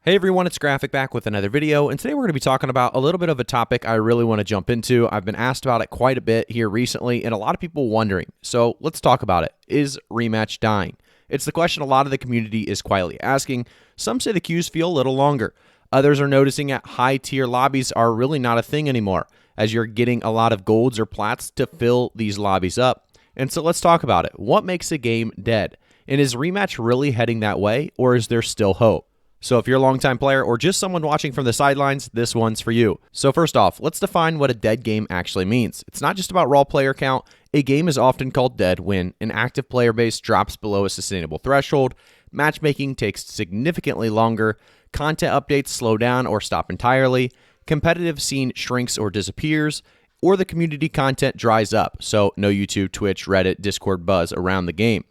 Hey everyone, it's Graphic back with another video, and today we're going to be talking about a little bit of a topic I really want to jump into. I've been asked about it quite a bit here recently, and a lot of people wondering. So let's talk about it. Is Rematch dying? It's the question a lot of the community is quietly asking. Some say the queues feel a little longer. Others are noticing that high-tier lobbies are really not a thing anymore, as you're getting a lot of golds or plats to fill these lobbies up. And so let's talk about it. What makes a game dead? And is Rematch really heading that way, or is there still hope? So if you're a longtime player or just someone watching from the sidelines, this one's for you. So first off, let's define what a dead game actually means. It's not just about raw player count. A game is often called dead when an active player base drops below a sustainable threshold, matchmaking takes significantly longer, content updates slow down or stop entirely, competitive scene shrinks or disappears, or the community content dries up, so no YouTube, Twitch, Reddit, Discord buzz around the game.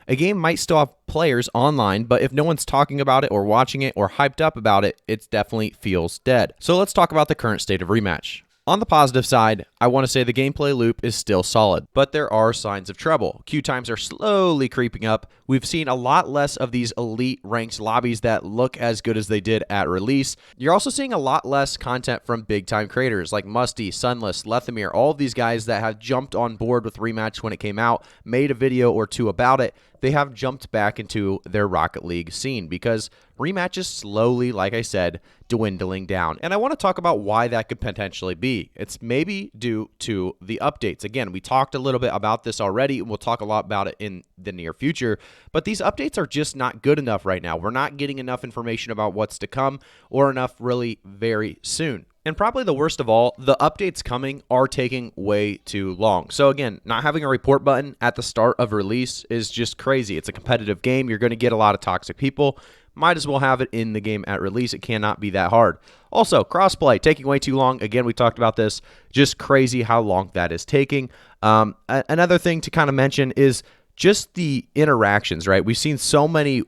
A game might still have players online, but if no one's talking about it or watching it or hyped up about it, it definitely feels dead. So let's talk about the current state of Rematch. On the positive side, I want to say the gameplay loop is still solid, but there are signs of trouble. Queue times are slowly creeping up. We've seen a lot less of these elite ranked lobbies that look as good as they did at release. You're also seeing a lot less content from big time creators like Musty, Sunless, Lethamir, all of these guys that have jumped on board with Rematch when it came out, made a video or two about it. They have jumped back into their Rocket League scene because Rematch is slowly, like I said, dwindling down. And I want to talk about why that could potentially be. It's maybe due to the updates. Again, we talked a little bit about this already, and we'll talk a lot about it in the near future, but these updates are just not good enough right now. We're not getting enough information about what's to come or enough really very soon. And probably the worst of all, the updates coming are taking way too long. So again, not having a report button at the start of release is just crazy. It's a competitive game. You're going to get a lot of toxic people. Might as well have it in the game at release. It cannot be that hard. Also, crossplay taking way too long. Again, we talked about this. Just crazy how long that is taking. Another thing to kind of mention is just the interactions, right? We've seen so many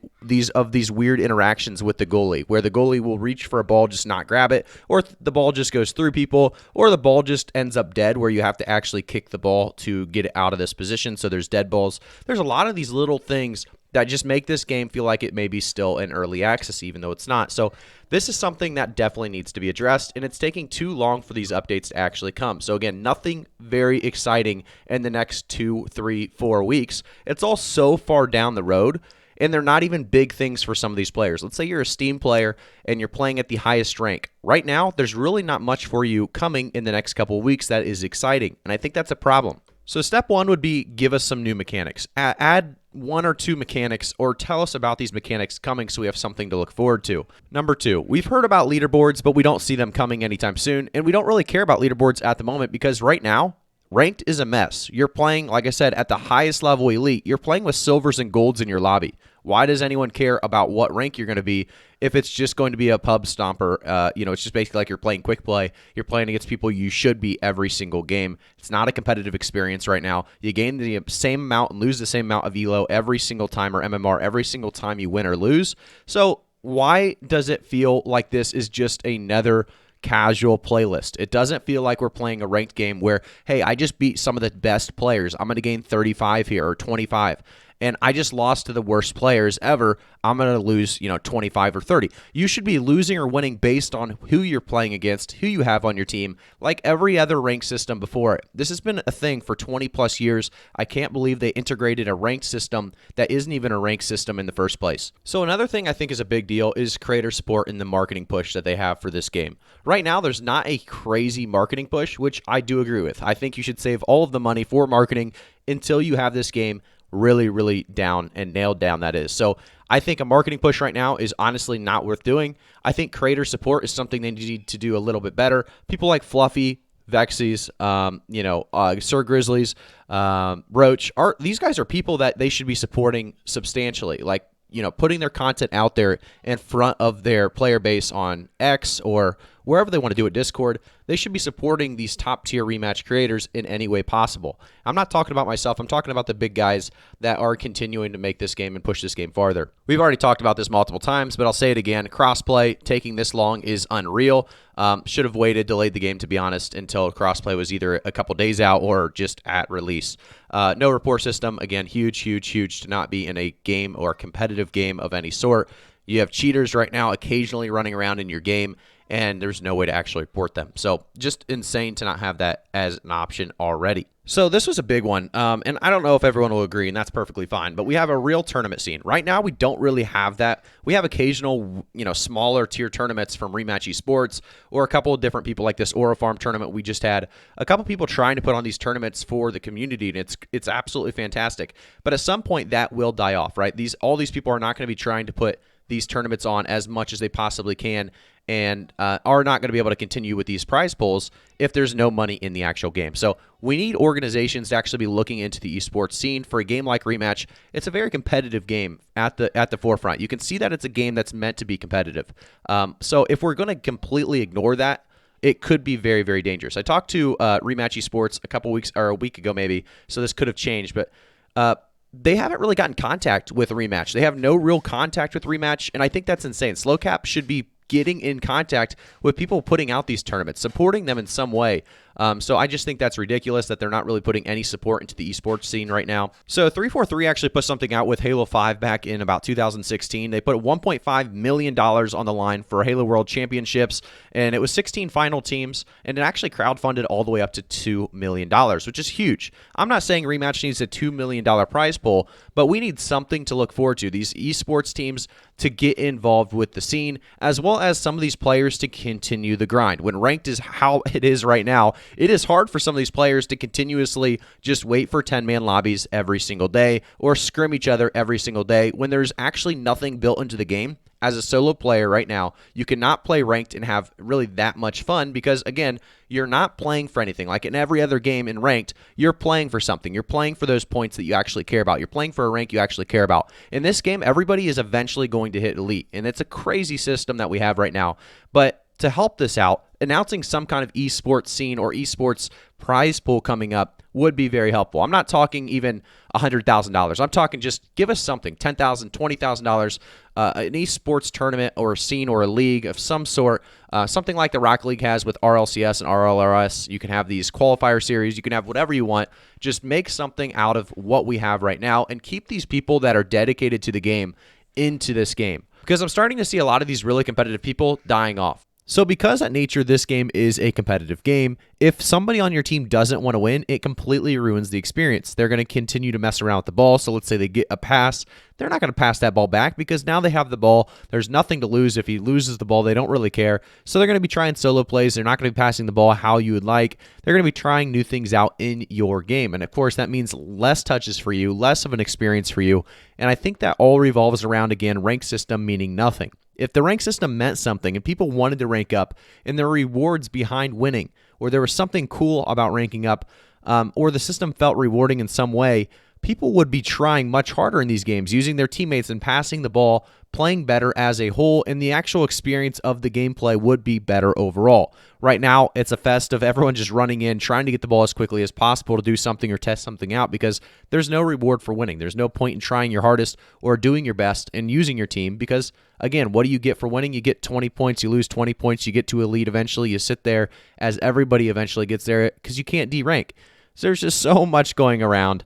of these weird interactions with the goalie, where the goalie will reach for a ball, just not grab it, or the ball just goes through people, or the ball just ends up dead, where you have to actually kick the ball to get it out of this position. So there's dead balls. There's a lot of these little things that just make this game feel like it may be still in early access, even though it's not. So this is something that definitely needs to be addressed, and it's taking too long for these updates to actually come. So again, nothing very exciting in the next 2, 3, 4 weeks. It's all so far down the road, and they're not even big things for some of these players. Let's say you're a Steam player and you're playing at the highest rank. Right now, there's really not much for you coming in the next couple of weeks that is exciting, and I think that's a problem. So step one would be give us some new mechanics. Add 1 or 2 mechanics, or tell us about these mechanics coming so we have something to look forward to. Number 2, we've heard about leaderboards, but we don't see them coming anytime soon, and we don't really care about leaderboards at the moment because right now, ranked is a mess. You're playing, like I said, at the highest level elite. You're playing with silvers and golds in your lobby. Why does anyone care about what rank you're going to be if it's just going to be a pub stomper? It's just basically like you're playing quick play. You're playing against people you should be every single game. It's not a competitive experience right now. You gain the same amount and lose the same amount of elo every single time, or MMR every single time you win or lose. So why does it feel like this is just another casual playlist? It doesn't feel like we're playing a ranked game where, hey, I just beat some of the best players. I'm going to gain 35 here or 25. And I just lost to the worst players ever. I'm going to lose, 25 or 30. You should be losing or winning based on who you're playing against, who you have on your team, like every other ranked system before it. This has been a thing for 20 plus years. I can't believe they integrated a ranked system that isn't even a ranked system in the first place. So another thing I think is a big deal is creator support in the marketing push that they have for this game. Right now, there's not a crazy marketing push, which I do agree with. I think you should save all of the money for marketing until you have this game really, really down and nailed down, that is. So I think a marketing push right now is honestly not worth doing. I think creator support is something they need to do a little bit better. People like Fluffy, Vexies, Sir Grizzlies, Roach, these guys are people that they should be supporting substantially. Like, putting their content out there in front of their player base on X or wherever they want to do it, Discord. They should be supporting these top-tier Rematch creators in any way possible. I'm not talking about myself. I'm talking about the big guys that are continuing to make this game and push this game farther. We've already talked about this multiple times, but I'll say it again. Crossplay taking this long is unreal. Should have waited, delayed the game, to be honest, until crossplay was either a couple days out or just at release. No report system. Again, huge, huge, huge to not be in a game or a competitive game of any sort. You have cheaters right now occasionally running around in your game, and there's no way to actually report them. So just insane to not have that as an option already. So this was a big one, and I don't know if everyone will agree, and that's perfectly fine, but we have a real tournament scene. Right now, we don't really have that. We have occasional, smaller tier tournaments from Rematch Esports or a couple of different people like this Aura Farm tournament we just had. A couple people trying to put on these tournaments for the community, and it's absolutely fantastic. But at some point, that will die off, right? All these people are not going to be trying to put these tournaments on as much as they possibly can, and are not going to be able to continue with these prize pools if there's no money in the actual game. So we need organizations to actually be looking into the esports scene. For a game like Rematch, it's a very competitive game at the forefront. You can see that it's a game that's meant to be competitive. So if we're going to completely ignore that, it could be very, very dangerous. I talked to Rematch Esports a week ago maybe, so this could have changed, but they haven't really gotten contact with Rematch. They have no real contact with Rematch, and I think that's insane. Slowcap should be getting in contact with people putting out these tournaments, supporting them in some way. So I just think that's ridiculous that they're not really putting any support into the esports scene right now. So 343 actually put something out with Halo 5 back in about 2016. They put $1.5 million on the line for Halo World Championships, and it was 16 final teams, and it actually crowdfunded all the way up to $2 million, which is huge. I'm not saying Rematch needs a $2 million prize pool, but we need something to look forward to. These esports teams to get involved with the scene, as well as some of these players to continue the grind. When ranked is how it is right now, it is hard for some of these players to continuously just wait for 10-man lobbies every single day or scrim each other every single day when there's actually nothing built into the game. As a solo player right now, you cannot play ranked and have really that much fun because, again, you're not playing for anything. Like in every other game in ranked, you're playing for something. You're playing for those points that you actually care about. You're playing for a rank you actually care about. In this game, everybody is eventually going to hit elite, and it's a crazy system that we have right now. But to help this out, announcing some kind of esports scene or esports prize pool coming up would be very helpful. I'm not talking even $100,000. I'm talking just give us something, $10,000, $20,000, an esports tournament or a scene or a league of some sort, something like the Rocket League has with RLCS and RLRS. You can have these qualifier series. You can have whatever you want. Just make something out of what we have right now and keep these people that are dedicated to the game into this game. Because I'm starting to see a lot of these really competitive people dying off. So because at nature this game is a competitive game, if somebody on your team doesn't want to win, it completely ruins the experience. They're going to continue to mess around with the ball. So let's say they get a pass. They're not going to pass that ball back because now they have the ball. There's nothing to lose. If he loses the ball, they don't really care. So they're going to be trying solo plays. They're not going to be passing the ball how you would like. They're going to be trying new things out in your game. And of course, that means less touches for you, less of an experience for you. And I think that all revolves around, again, rank system meaning nothing. If the rank system meant something and people wanted to rank up and there were rewards behind winning, or there was something cool about ranking up, or the system felt rewarding in some way, people would be trying much harder in these games, using their teammates and passing the ball, playing better as a whole, and the actual experience of the gameplay would be better overall. Right now, it's a fest of everyone just running in, trying to get the ball as quickly as possible to do something or test something out because there's no reward for winning. There's no point in trying your hardest or doing your best and using your team because, again, what do you get for winning? You get 20 points, you lose 20 points, you get to elite eventually, you sit there as everybody eventually gets there because you can't de-rank. So there's just so much going around.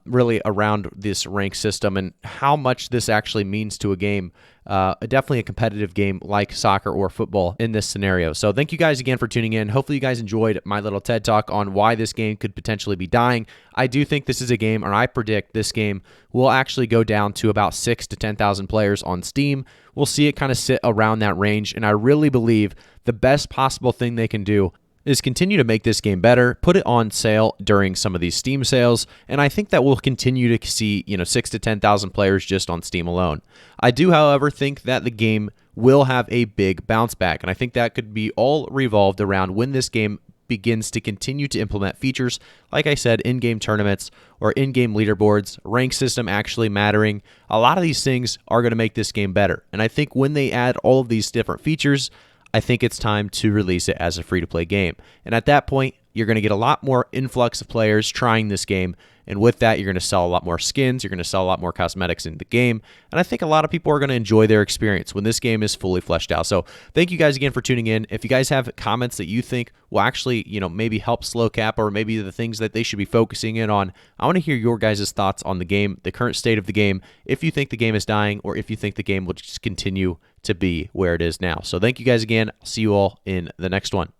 Really around this rank system and how much this actually means to a game. Definitely a competitive game like soccer or football in this scenario. So thank you guys again for tuning in. Hopefully you guys enjoyed my little TED Talk on why this game could potentially be dying. I do think this is a game, or I predict this game will actually go down to about 6,000 to 10,000 players on Steam. We'll see it kind of sit around that range, and I really believe the best possible thing they can do is continue to make this game better, put it on sale during some of these Steam sales, and I think that we'll continue to see 6,000 to 10,000 players just on Steam alone. I do, however, think that the game will have a big bounce back, and I think that could be all revolved around when this game begins to continue to implement features, like I said, in-game tournaments or in-game leaderboards, rank system actually mattering. A lot of these things are going to make this game better, and I think when they add all of these different features, I think it's time to release it as a free-to-play game. And at that point, you're going to get a lot more influx of players trying this game, And with that, you're going to sell a lot more skins. You're going to sell a lot more cosmetics in the game. And I think a lot of people are going to enjoy their experience when this game is fully fleshed out. So thank you guys again for tuning in. If you guys have comments that you think will actually, maybe help slow cap, or maybe the things that they should be focusing in on, I want to hear your guys' thoughts on the game, the current state of the game, if you think the game is dying, or if you think the game will just continue to be where it is now. So thank you guys again. I'll see you all in the next one.